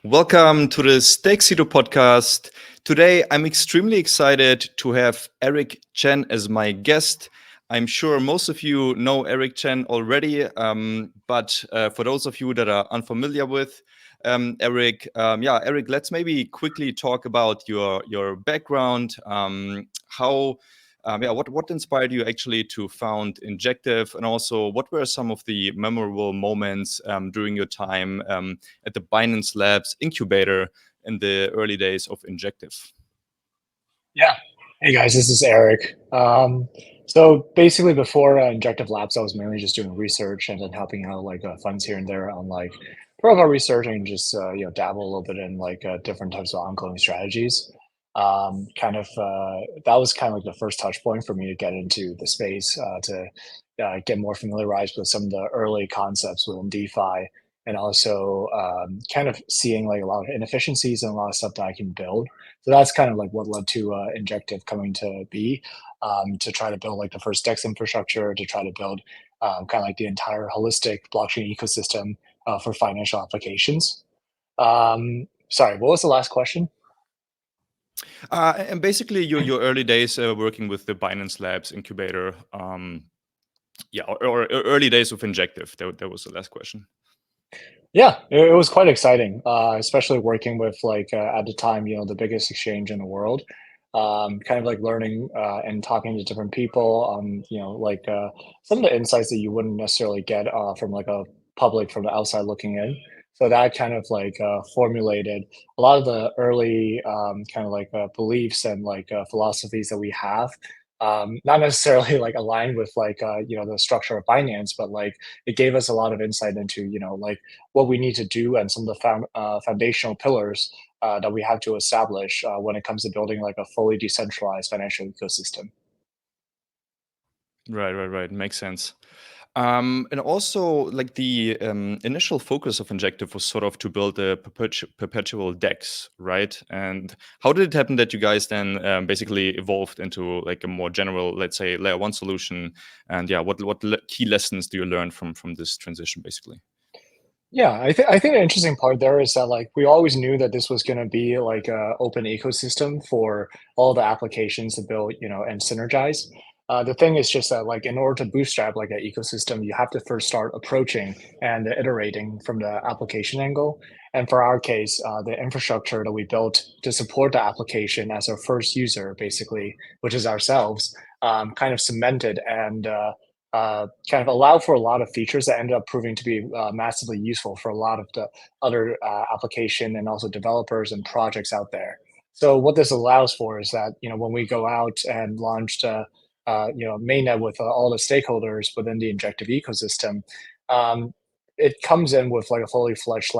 Welcome to the Stakesito podcast. Today, I'm extremely excited to have Eric Chen as my guest. I'm sure most of you know Eric Chen already, but for those of you that are unfamiliar with Eric, Eric, let's maybe quickly talk about your background, what inspired you actually to found Injective, and also what were some of the memorable moments during your time at the Binance Labs incubator in the early days of Injective? Yeah. Hey guys, this is Eric. So basically, before Injective Labs, I was mainly just doing research and then helping out funds here and there on protocol research and just dabble a little bit in different types of ongoing strategies. That was kind of like the first touch point for me to get into the space to get more familiarized with some of the early concepts within DeFi and also kind of seeing like a lot of inefficiencies and a lot of stuff that I can build. So that's kind of like what led to Injective coming to be, to try to build like the first DEX infrastructure, to try to build kind of like the entire holistic blockchain ecosystem for financial applications. Sorry, what was the last question? And basically, your early days working with the Binance Labs incubator, or early days of Injective. That was the last question. Yeah, it was quite exciting, especially working with at the time, the biggest exchange in the world. Kind of like learning and talking to different people on, some of the insights that you wouldn't necessarily get from like a public from the outside looking in. So that kind of formulated a lot of the early beliefs and philosophies that we have. Not necessarily like aligned with the structure of Binance, but like it gave us a lot of insight into what we need to do and some of the foundational pillars that we have to establish when it comes to building like a fully decentralized financial ecosystem. Right. Makes sense. And also, like the initial focus of Injective was sort of to build a perpetual DEX, right? And how did it happen that you guys then basically evolved into like a more general, let's say, layer one solution? And yeah, what key lessons do you learn from this transition, basically? Yeah, I think the interesting part there is that like we always knew that this was going to be like a open ecosystem for all the applications to build, and synergize. The thing is just that like in order to bootstrap like an ecosystem, you have to first start approaching and iterating from the application angle. And for our case, the infrastructure that we built to support the application as our first user, basically, which is ourselves, kind of cemented and kind of allow for a lot of features that ended up proving to be massively useful for a lot of the other application and also developers and projects out there. So what this allows for is that when we go out and launched mainnet with all the stakeholders within the Injective ecosystem, it comes in with like a fully fledged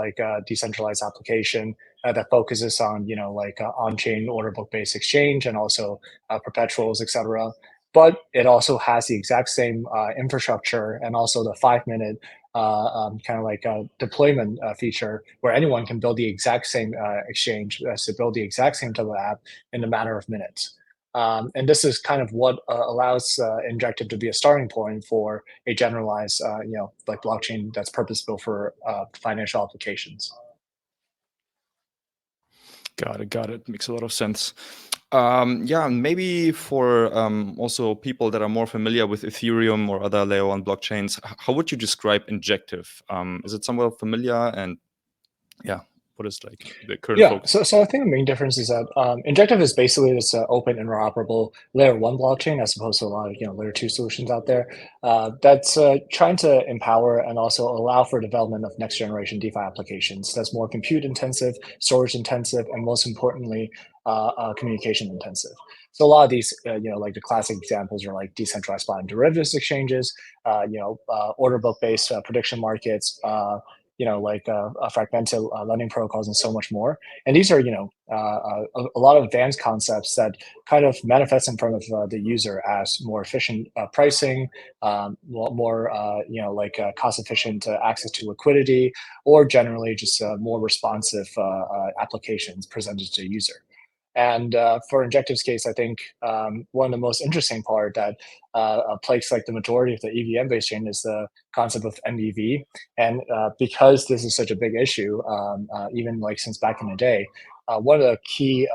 decentralized application that focuses on on-chain order book based exchange and also perpetuals, etc, but it also has the exact same infrastructure and also the 5 minute deployment feature where anyone can build the exact same exchange, to build the exact same type of app in a matter of minutes. And this is kind of what allows Injective to be a starting point for a generalized, blockchain that's purpose built for financial applications. Got it. Makes a lot of sense. And maybe for also people that are more familiar with Ethereum or other layer one blockchains, how would you describe Injective? Is it somewhat familiar? And yeah, what is like the current Yeah, focus? so I think the main difference is that Injective is basically this open, interoperable layer one blockchain as opposed to a lot of layer two solutions out there that's trying to empower and also allow for development of next generation DeFi applications that's more compute intensive, storage intensive, and most importantly, communication intensive. So a lot of these, like the classic examples are like decentralized spot and derivatives exchanges, order book based prediction markets. Fragmented lending protocols and so much more. And these are, a lot of advanced concepts that kind of manifest in front of the user as more efficient pricing, more, cost efficient access to liquidity, or generally just more responsive applications presented to the user. And for Injective's case, I think one of the most interesting part that plagues like the majority of the EVM-based chain is the concept of MEV. And because this is such a big issue, even like since back in the day, one of the key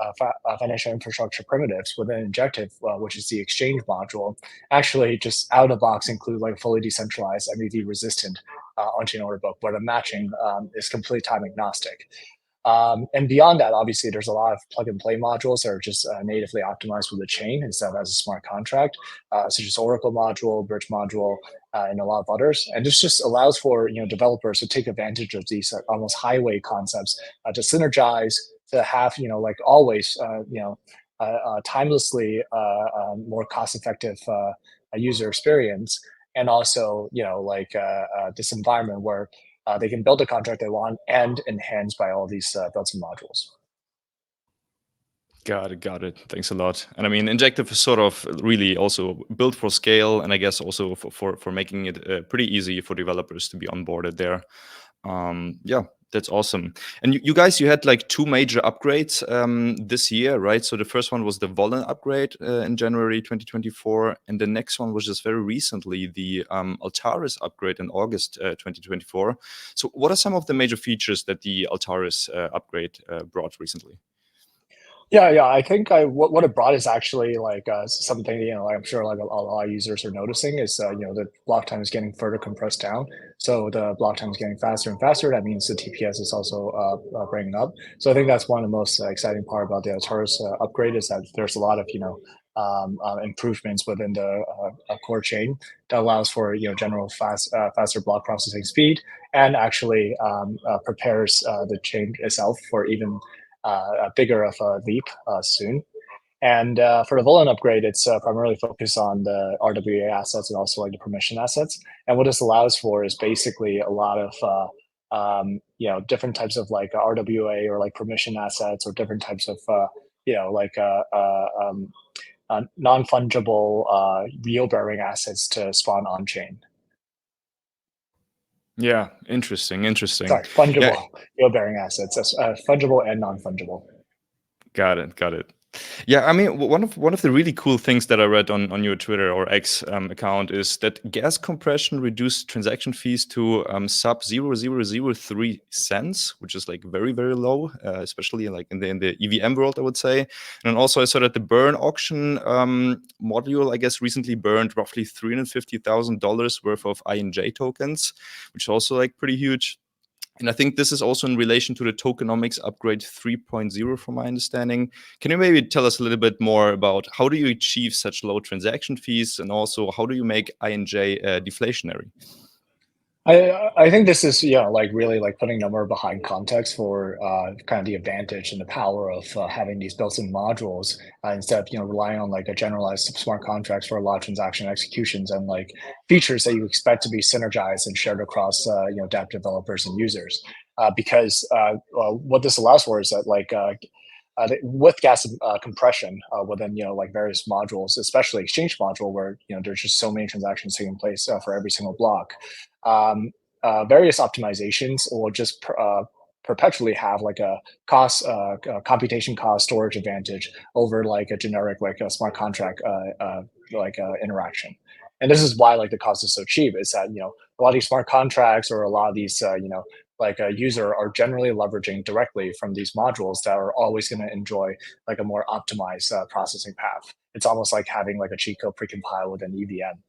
financial infrastructure primitives within Injective, which is the exchange module, actually just out of the box include like fully decentralized MEV resistant on-chain order book, where the matching is completely time agnostic. And beyond that, obviously, there's a lot of plug and play modules that are just natively optimized for the chain instead of as a smart contract, such as Oracle module, Bridge module, and a lot of others. And this just allows for developers to take advantage of these almost highway concepts to synergize, to have like always timelessly more cost-effective user experience, and also this environment where they can build the contract they want and enhanced by all these built-in modules. Got it. Thanks a lot. And I mean, Injective is sort of really also built for scale, and I guess also for making it pretty easy for developers to be onboarded there. Yeah, that's awesome. And you guys, you had like two major upgrades this year, right? So the first one was the Volin upgrade in January 2024, and the next one was just very recently the Altaris upgrade in August 2024. So what are some of the major features that the Altaris upgrade brought recently? Yeah. I think what it brought is actually like something I'm sure like a lot of users are noticing is the block time is getting further compressed down. So the block time is getting faster and faster. That means the TPS is also bringing up. So I think that's one of the most exciting part about the Altaris upgrade is that there's a lot of improvements within the core chain that allows for general faster block processing speed, and actually prepares the chain itself for even bigger of a leap soon. And for the Volan upgrade, it's primarily focused on the RWA assets and also like the permission assets. And what this allows for is basically a lot of different types of like RWA or like permission assets, or different types of non-fungible yield-bearing assets to spawn on chain. Yeah, interesting. Sorry, fungible yield-bearing assets, fungible and non-fungible. Got it. Yeah, I mean, one of the really cool things that I read on your Twitter or X account is that gas compression reduced transaction fees to sub 0.0003 cents, which is like very low, especially like in the EVM world, I would say. And then also I saw that the burn auction module, I guess, recently burned roughly $350,000 worth of INJ tokens, which is also like pretty huge. And I think this is also in relation to the tokenomics upgrade 3.0, from my understanding. Can you maybe tell us a little bit more about how do you achieve such low transaction fees, and also how do you make INJ deflationary? I think this is like really like putting number behind context for kind of the advantage and the power of having these built-in modules instead of relying on like a generalized smart contracts for a lot of transaction executions and like features that you expect to be synergized and shared across dApp developers and users. Because what this allows for is that like with gas compression within like various modules, especially exchange module, where there's just so many transactions taking place for every single block. Various optimizations will just perpetually have like a cost, computation cost storage advantage over like a generic like a smart contract interaction. And this is why like the cost is so cheap. Is that a lot of these smart contracts or a lot of these like a user are generally leveraging directly from these modules that are always going to enjoy like a more optimized processing path. It's almost like having like a cheat code precompiled with an EVM.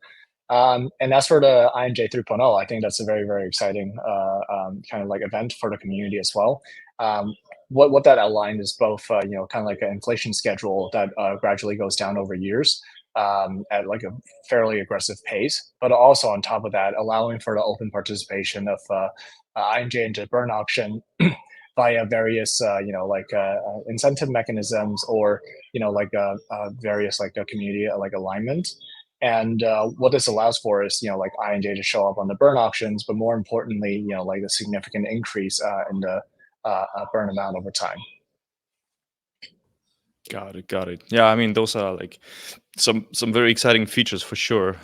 And as for the INJ 3.0, I think that's a very exciting kind of like event for the community as well. What that outlined is both kind of like an inflation schedule that gradually goes down over years at like a fairly aggressive pace, but also on top of that, allowing for the open participation of INJ into burn auction via various incentive mechanisms, or various like a community like alignment. And what this allows for is like INJ to show up on the burn auctions, but more importantly like a significant increase in the burn amount over time. Got it. Yeah, I mean, those are like some very exciting features for sure.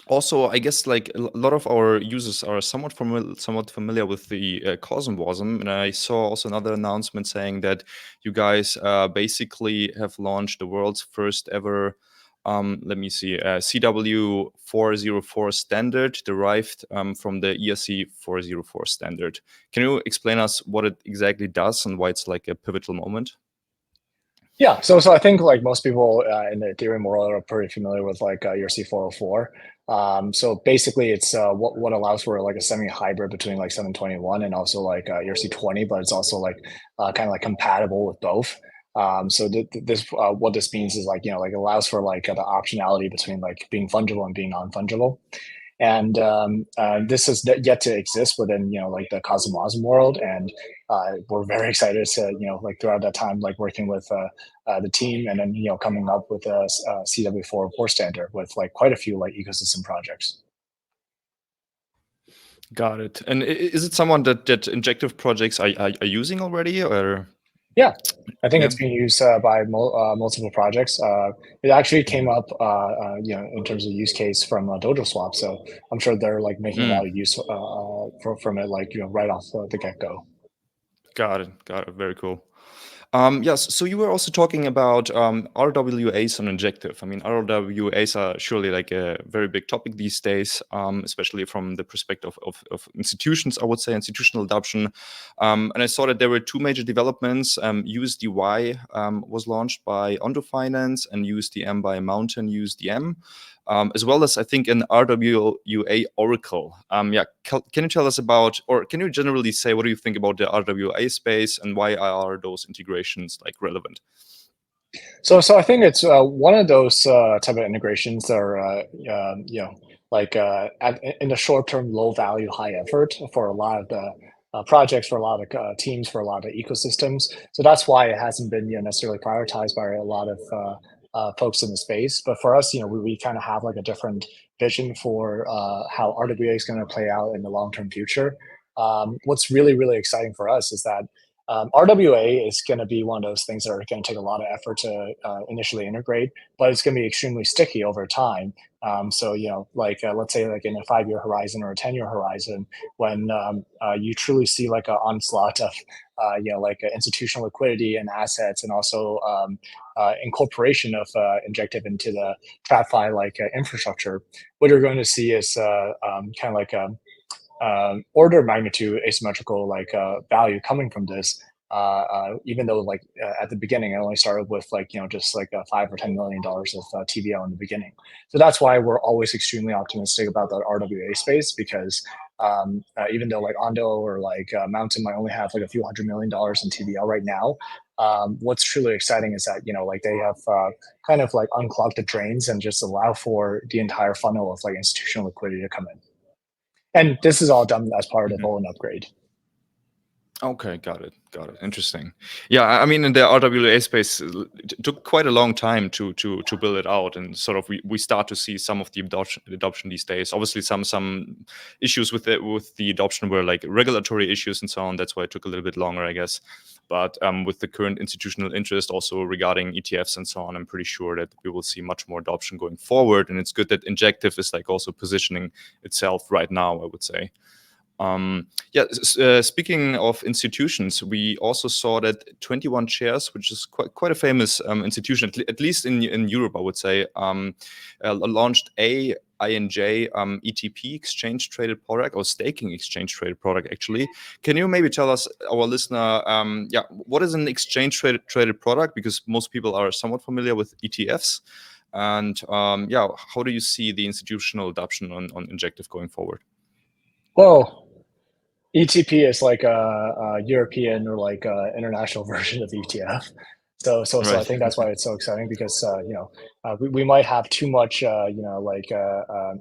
Also, I guess like a lot of our users are somewhat familiar with the Cosmwasm, and I saw also another announcement saying that you guys basically have launched the world's first ever, let me see, CW 404 standard derived from the ERC 404 standard. Can you explain us what it exactly does and why it's like a pivotal moment? Yeah, so I think like most people in the Ethereum world are pretty familiar with like ERC 404. So basically, it's what allows for like a semi-hybrid between like 721 and also like ERC 20, but it's also like kind of like compatible with both. So this what this means is like like allows for like the optionality between like being fungible and being non-fungible. And this is yet to exist within like the Cosmos world, and we're very excited to like throughout that time like working with the team, and then coming up with a CW404 standard with like quite a few like ecosystem projects. Got it. And is it someone that Injective projects are using already, or Yeah, I think yeah? it's being used by multiple projects. It actually came up, in terms of use case from Dojo Swap. So I'm sure they're like making a lot Mm. of use from it, like right off the get go. Got it. Got it. Very cool. Yes. So you were also talking about RWAs on Injective. I mean, RWAs are surely like a very big topic these days, especially from the perspective of institutions, I would say, institutional adoption. And I saw that there were two major developments. USDY was launched by Ondo Finance and USDM by Mountain USDM. As well as I think an RWA Oracle. Yeah, can you tell us about, or can you generally say what do you think about the RWA space and why are those integrations like relevant? So I think it's one of those type of integrations that are like in the short term, low value, high effort for a lot of the projects, for a lot of teams, for a lot of ecosystems. So that's why it hasn't been necessarily prioritized by a lot of folks in the space. But for us, we kind of have like a different vision for how RWA is going to play out in the long term future. What's really exciting for us is that RWA is going to be one of those things that are going to take a lot of effort to initially integrate, but it's going to be extremely sticky over time. So like let's say like in a 5-year horizon or a 10-year horizon, when you truly see like an onslaught of like institutional liquidity and assets, and also incorporation of Injective into the TradFi like infrastructure, what you're going to see is kind of like a order of magnitude asymmetrical like value coming from this. Even though like at the beginning it only started with like just like $5 or $10 million of TVL in the beginning. So that's why we're always extremely optimistic about the RWA space, because even though like Ondo or like Mountain might only have like a few $100 million in TVL right now, what's truly exciting is that like they have kind of like unclogged the drains and just allow for the entire funnel of like institutional liquidity to come in. And this is all done as part of the Bolin upgrade. Okay, got it. Got it. Interesting. Yeah, I mean, in the RWA space, it took quite a long time to build it out, and sort of we start to see some of the adoption these days. Obviously, some issues with the adoption were like regulatory issues and so on. That's why it took a little bit longer, I guess. But with the current institutional interest, also regarding ETFs and so on, I'm pretty sure that we will see much more adoption going forward. And it's good that Injective is like also positioning itself right now, I would say. Yeah, speaking of institutions, we also saw that 21 Shares, which is quite a famous institution, at least in Europe, I would say, launched a INJ ETP, exchange traded product, or staking exchange traded product, actually. Can you maybe tell us, our listener, yeah, what is an exchange traded product? Because most people are somewhat familiar with ETFs. And yeah, how do you see the institutional adoption on Injective going forward? Well, ETP is like a European or like international version of ETF. So I Right. think that's why it's so exciting, because we might have too much like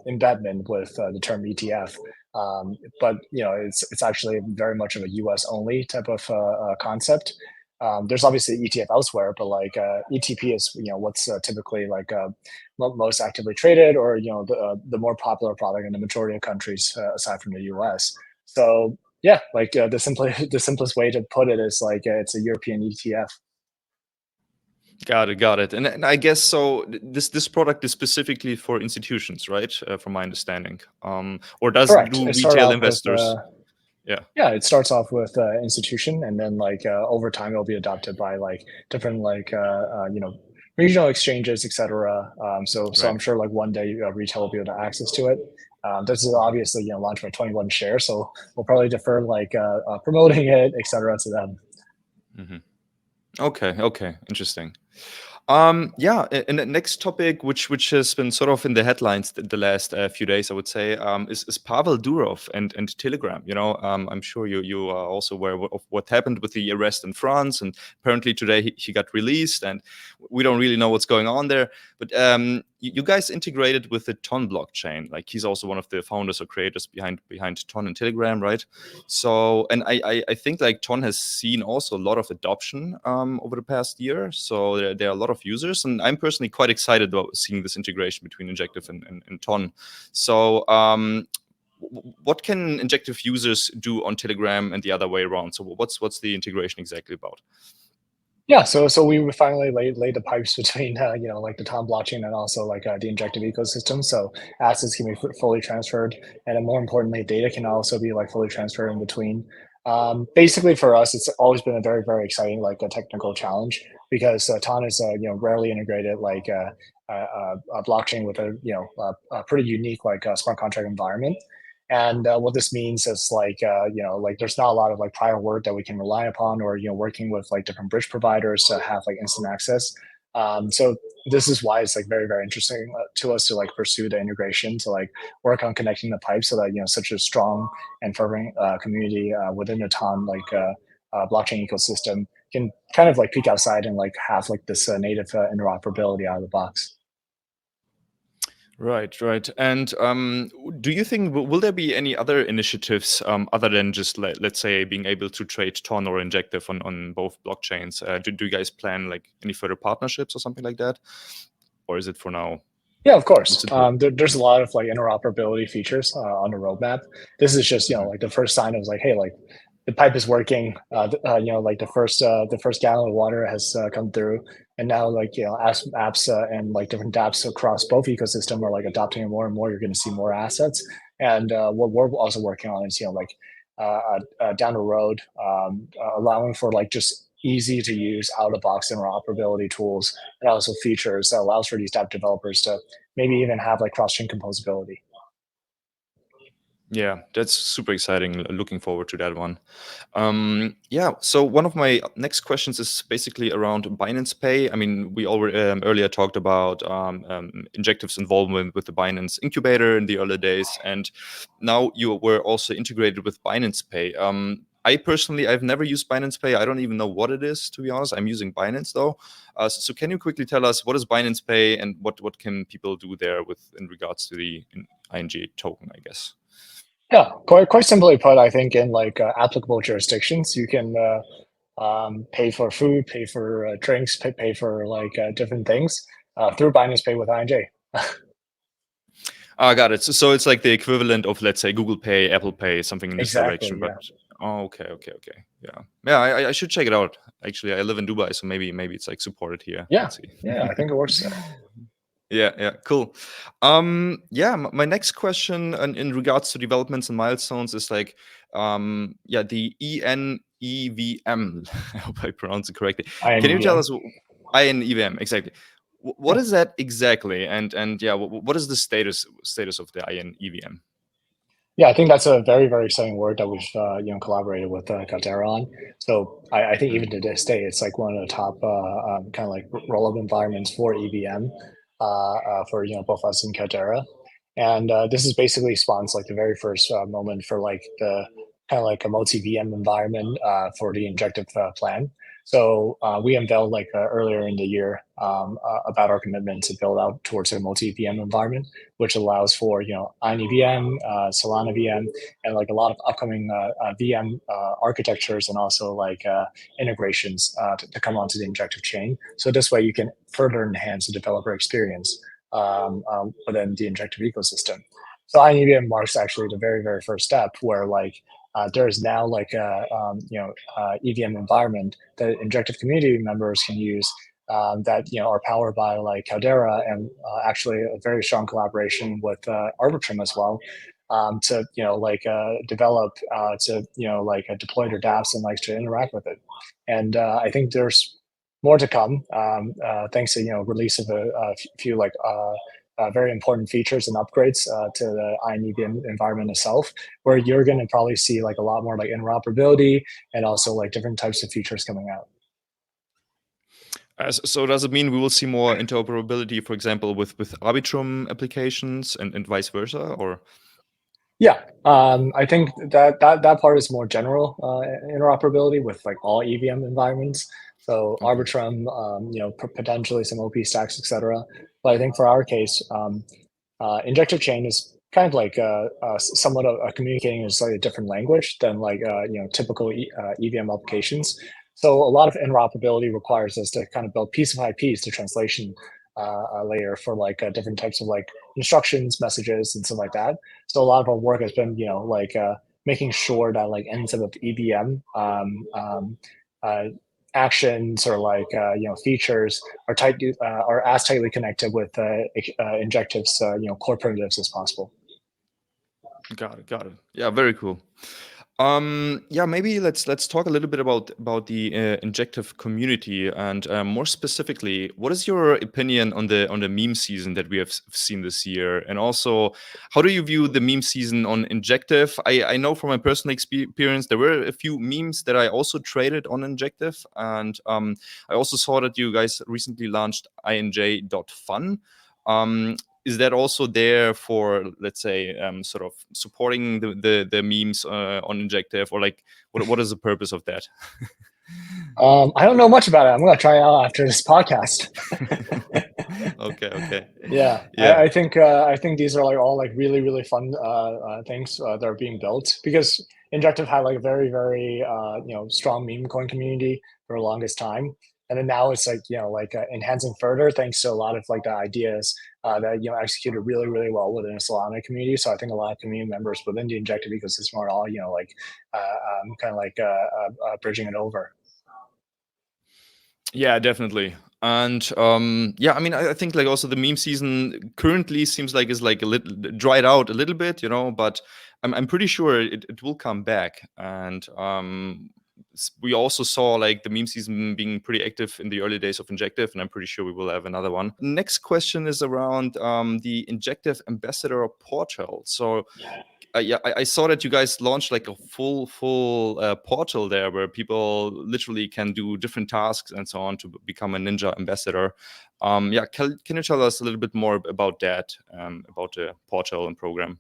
embedment with the term ETF, but it's actually very much of a US only type of concept. There's obviously ETF elsewhere, but like ETP is what's typically like most actively traded, or the more popular product in the majority of countries aside from the US. So yeah, like the simplest way to put it is like it's a European ETF. Got it. And I guess so. This product is specifically for institutions, right? From my understanding, or Correct. do It started retail off with investors? Yeah. yeah, it starts off with institution, and then like over time it'll be adopted by like different like regional exchanges, etc. So Right. I'm sure like one day retail will be able to access to it. This is obviously launched by 21 Share, so we'll probably defer like promoting it, etc. to them. Hmm. Okay, interesting. Yeah, and the next topic, which has been sort of in the headlines the last few days, I would say, is Pavel Durov and Telegram. I'm sure you are also aware of what happened with the arrest in France, and apparently today he got released, and we don't really know what's going on there. But you guys integrated with the Ton blockchain. Like, he's also one of the founders or creators behind Ton and Telegram, right? So, and I think like Ton has seen also a lot of adoption over the past year. So there are a lot of users, and I'm personally quite excited about seeing this integration between Injective and Ton. So what can Injective users do on Telegram and the other way around? So what's the integration exactly about? Yeah, so we finally laid the pipes between like the Tom blockchain and also like the Injective ecosystem. So assets can be fully transferred, and then more importantly, data can also be like fully transferred in between. Basically, for us, it's always been a very exciting like a technical challenge because Ton is rarely integrated like a blockchain with a pretty unique like smart contract environment. And what this means is like like there's not a lot of like prior work that we can rely upon, or working with like different bridge providers to have like instant access. So this is why it's like very interesting to us to like pursue the integration to like work on connecting the pipes so that such a strong and fervent community within the Ton like blockchain ecosystem can kind of like peek outside and like have like this native interoperability out of the box. Right. And do you think will there be any other initiatives other than just let's say being able to trade Ton or Injective on both blockchains? Do you guys plan like any further partnerships or something like that, or is it for now? Yeah, of course. It's a, There's a lot of like interoperability features on the roadmap. This is just Mhm. like the first sign of like, hey, like the pipe is working. Like the first gallon of water has come through, and now like apps and like different dApps across both ecosystem are like adopting it more and more. You're going to see more assets, and what we're also working on is like down the road, allowing for like just easy to use out of box interoperability tools and also features that allows for these dApp developers to maybe even have like cross-chain composability. Yeah, that's super exciting. Looking forward to that one. Yeah, so one of my next questions is basically around Binance Pay. I mean, we already earlier talked about Injective's involvement with the Binance incubator in the early days, and now you were also integrated with Binance Pay. I personally, I've never used Binance Pay. I don't even know what it is, to be honest. I'm using Binance though. So can you quickly tell us what is Binance Pay and what can people do there in regards to the INJ token, I guess? Yeah, quite simply put, I think in like applicable jurisdictions, you can pay for food, pay for drinks, pay for like different things through Binance Pay with INJ. I got it. So it's like the equivalent of, let's say, Google Pay, Apple Pay, something in this Exactly. direction. But Yeah. okay. Yeah. I should check it out. Actually, I live in Dubai, so maybe it's like supported here. Yeah. Let's see. Yeah. I think it works. Yeah, cool. Yeah, my next question in regards to developments and milestones is like, yeah, the inEVM. I hope I pronounce it correctly. Can you tell INEVM. us inEVM exactly? What Yeah. is that exactly? And yeah, what is the status of the inEVM? Yeah, I think that's a very exciting work that we've collaborated with Caldera on. So I think even to this day, it's like one of the top kind of like roll-up environments for EVM for both us and Caldera. And this is basically spawns like the very first moment for like the kind of like a multi-VM environment for the injective plan. So we unveiled like earlier in the year about our commitment to build out towards a multi-VM environment, which allows for inEVM, Solana VM, and like a lot of upcoming VM architectures and also like integrations to come onto the Injective chain. So this way you can further enhance the developer experience within the Injective ecosystem. So inEVM marks actually the very first step where like there is now like a EVM environment that Injective community members can use that are powered by like Caldera, and actually a very strong collaboration with Arbitrum as well, to develop to deploy their dApps and like to interact with it. And I think there's more to come, thanks to release of a few very important features and upgrades to the inEVM environment itself, where you're going to probably see like a lot more like interoperability and also like different types of features coming out. So does it mean we will see more interoperability, for example, with Arbitrum applications and vice versa, or? Yeah, I think that part is more general interoperability with like all EVM environments. So Okay. Arbitrum, potentially some OP stacks, etc. But I think for our case, Injective chain is kind of like somewhat communicating in a slightly different language than like typical EVM applications. So a lot of interoperability requires us to kind of build piece of IPs to translation layer for like different types of like instructions, messages, and stuff like that. So a lot of our work has been making sure that like ends of EVM actions or like features are as tightly connected with Injective's core primitives as possible. Got it. Yeah, very cool. Yeah, maybe let's talk a little bit about the Injective community, and more specifically, what is your opinion on the meme season that we have seen this year, and also how do you view the meme season on Injective? I know from my personal experience there were a few memes that I also traded on Injective, and I also saw that you guys recently launched INJ.fun. Is that also there for, let's say, sort of supporting the memes on Injective, or like what is the purpose of that? I don't know much about it. I'm gonna try it out after this podcast. Okay. Yeah, Yeah. I think these are like all like really fun things that are being built, because Injective had like a very strong meme coin community for the longest time, and then now it's like enhancing further thanks to a lot of like the ideas that executed really well within the Solana community. So I think a lot of community members within the Injective ecosystem are all kind of like bridging it over. Yeah, definitely. And yeah, I mean, I think like also the meme season currently seems like is like a little dried out a little bit, but I'm pretty sure it will come back. And we also saw like the meme season being pretty active in the early days of Injective, and I'm pretty sure we will have another one. Next question is around the Injective Ambassador portal. So yeah, I saw that you guys launched like a full portal there where people literally can do different tasks and so on to become a Ninja ambassador. Yeah, can you tell us a little bit more about that, about the portal and program?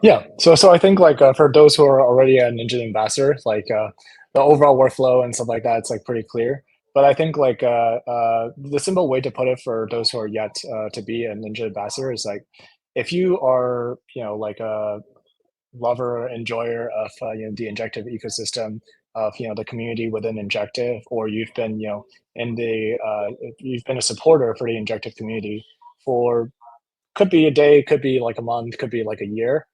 Yeah, so I think like for those who are already a Ninja ambassador, like the overall workflow and stuff like that, it's like pretty clear. But I think like the simple way to put it for those who are yet to be a Ninja ambassador is like, if you are like a lover, enjoyer of the Injective ecosystem, of the community within Injective, or you've been in the you've been a supporter for the Injective community for, could be a day, could be like a month, could be like a year.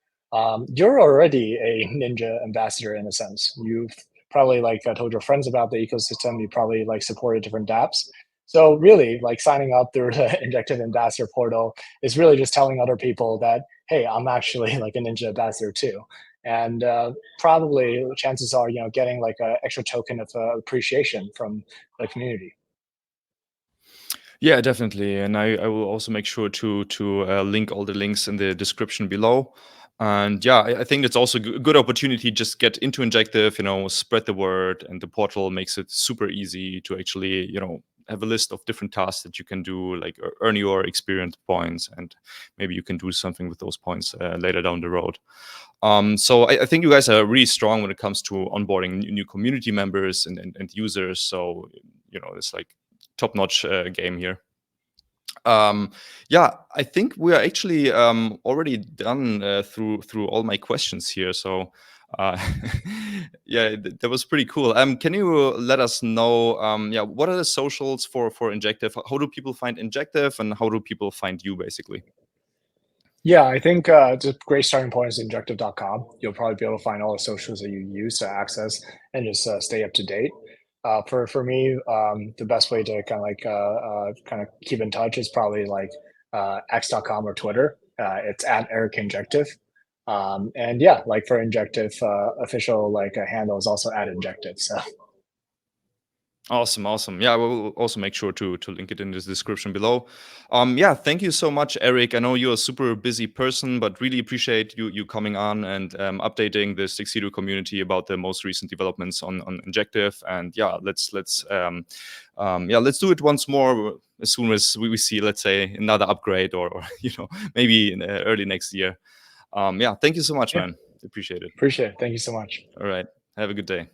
You're already a Ninja ambassador in a sense. You've probably like told your friends about the ecosystem. You probably like supported different dApps. So really, like signing up through the Injective Ambassador portal is really just telling other people that, hey, I'm actually like a Ninja ambassador too. And probably chances are, getting like an extra token of appreciation from the community. Yeah, definitely. And I will also make sure to link all the links in the description below. And yeah, I think it's also a good opportunity. Just get into Injective, spread the word, and the portal makes it super easy to actually, have a list of different tasks that you can do, like earn your experience points, and maybe you can do something with those points later down the road. So I think you guys are really strong when it comes to onboarding new community members and users. So it's like top-notch game here. Yeah, I think we are actually already done through all my questions here. So yeah, that was pretty cool. Can you let us know, yeah, what are the socials for Injective? How do people find Injective, and how do people find you, basically? Yeah, I think a great starting point is injective.com. You'll probably be able to find all the socials that you use to access and just stay up to date. For me, the best way to kind of keep in touch is probably like x.com or Twitter. It's at Eric Injective. And yeah, like for Injective, official like handle is also at Injective. So Awesome. Yeah, we'll also make sure to link it in the description below. Yeah, thank you so much, Eric. I know you're a super busy person, but really appreciate you coming on and updating the Stixido community about the most recent developments on Injective. And yeah, let's do it once more as soon as we see, let's say, another upgrade or maybe in early next year. Yeah, thank you so much, man. Appreciate it. Appreciate it. Thank you so much. All right. Have a good day.